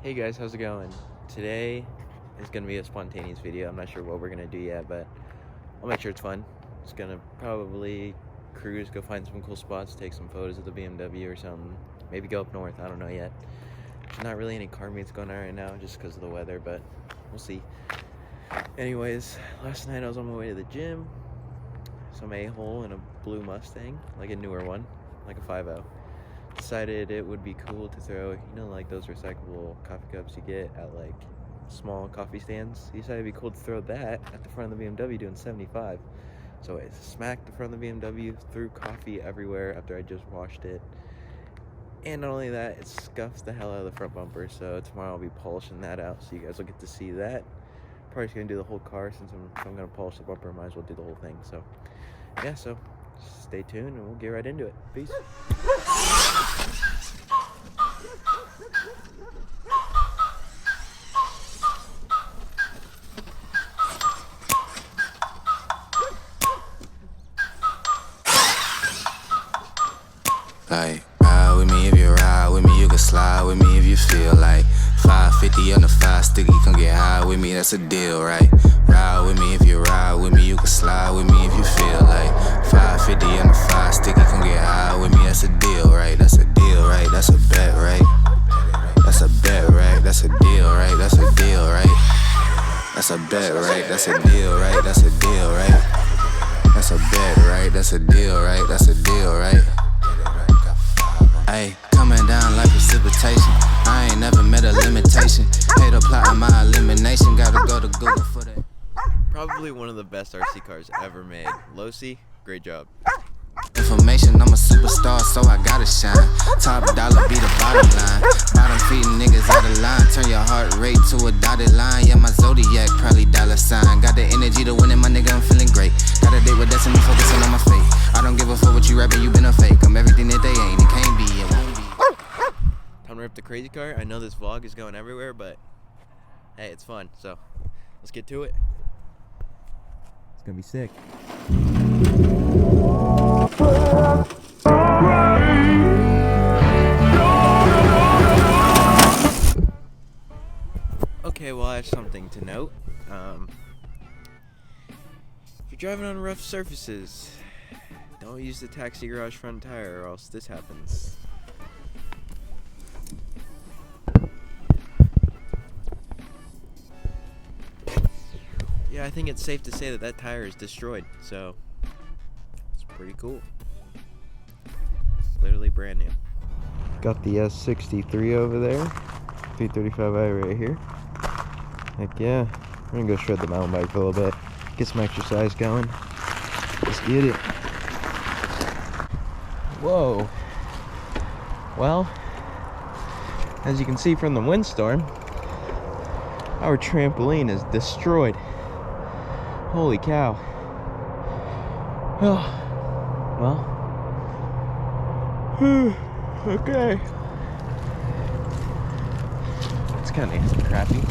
Hey guys, how's it going? Today is going to be a spontaneous video. I'm not sure what we're going to do yet, but I'll make sure it's fun. Just going to probably cruise, go find some cool spots, take some photos of the BMW or something. Maybe go up north, I don't know yet. There's not really any car meets going on right now just because of the weather, but we'll see. Anyways, last night I was on my way to the gym. Some a-hole in a blue Mustang, like a newer one, like a 5.0. Decided it would be cool to throw, like those recyclable coffee cups you get at like small coffee stands. He decided it'd be cool to throw that at the front of the BMW doing 75. So I smacked the front of the BMW, threw coffee everywhere after I just washed it. And not only that, it scuffed the hell out of the front bumper. So tomorrow I'll be polishing that out, so you guys will get to see that. Probably just gonna do the whole car since I'm gonna polish the bumper. Might as well do the whole thing. So yeah, so stay tuned and we'll get right into it. Peace. Like, ride with me if you ride with me, you can slide with me if you feel like 550 on the 5 sticky, come get high with me, that's a deal, right? Ride with me if you ride with me, you can slide with me if you feel like 550 on the 5 sticky, come get high with me, that's a deal, right? That's a deal, right? That's a bet, right? That's a bet, right? That's a deal, right? That's a deal, right? That's a bet, right? That's a deal, right? That's a deal, right? That's a bet, right? That's a deal, right? That's a deal, right? Ayy, coming down like precipitation. I ain't never met a limitation. Hate applying my elimination. Gotta go to Google for that. Probably one of the best RC cars ever made. Losi, great job. Information, I'm a superstar, so I gotta shine. Top dollar be the bottom line. Bottom feeding niggas out of line. Turn your heart rate to a dotted line. Yeah, my zodiac probably dollar sign. Got the energy to win it, my nigga, I'm feeling great. Got a date with destiny, focusing on my fate. I don't give a fuck what you rapping, you been a fake. I'm everything that they ain't, it can't be, it won't be. Time to rip the crazy car. I know this vlog is going everywhere, but hey, it's fun, so let's get to it. It's gonna be sick. Okay, well, I have something to note. If you're driving on rough surfaces, don't use the taxi garage front tire or else this happens. Yeah, I think it's safe to say that that tire is destroyed, so it's pretty cool. Literally brand new. Got the S63 over there, 335i right here. Heck yeah, we're gonna go shred the mountain bike for a little bit, get some exercise going. Let's get it. Whoa. Well, as you can see from the windstorm, our trampoline is destroyed. Holy cow. Oh, well. Okay. It's kind of crappy.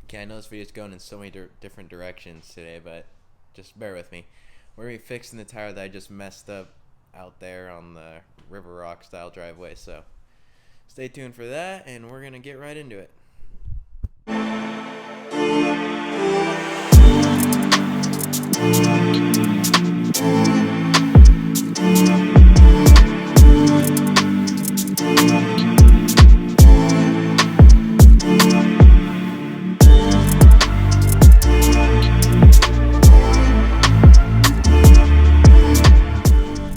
Okay, I know this video is going in so many different directions today, but just bear with me. We're going to be fixing the tire that I just messed up out there on the River Rock style driveway, so stay tuned for that, and we're going to get right into it.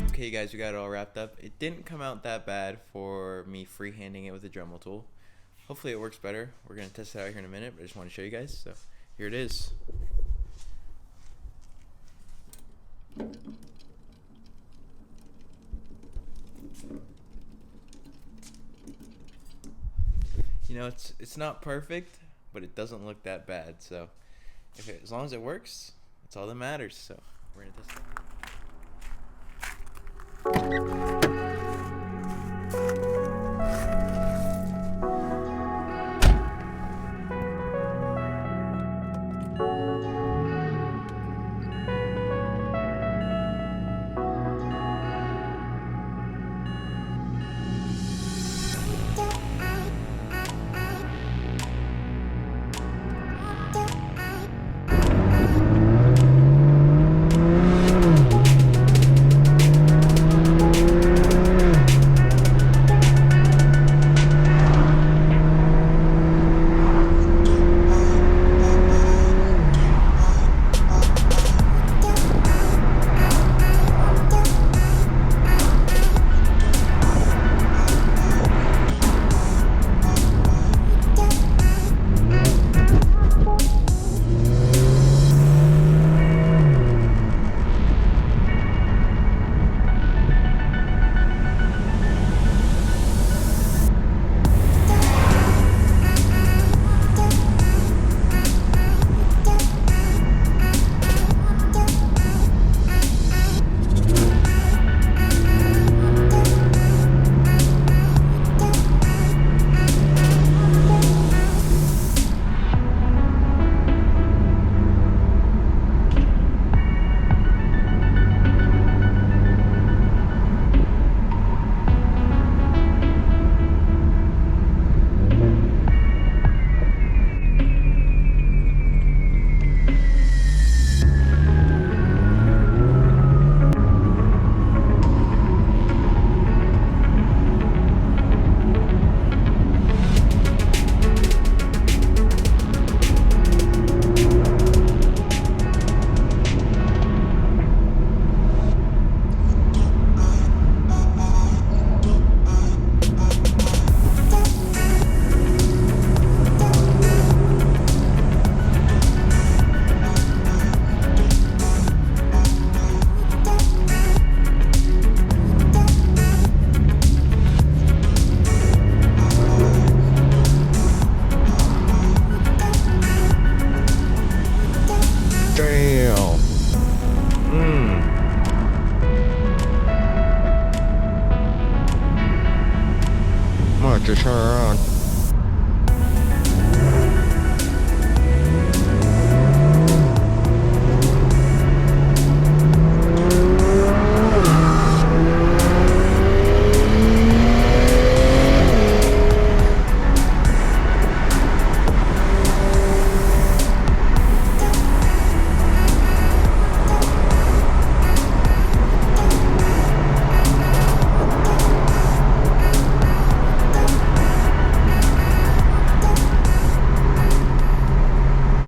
Okay guys, we got it all wrapped up. It didn't come out that bad for me freehanding it with a Dremel tool. Hopefully it works better. We're going to test it out here in a minute, but I just want to show you guys. So here it is. You know, it's not perfect, but it doesn't look that bad. So as long as it works, that's all that matters. So we're going to test it. sure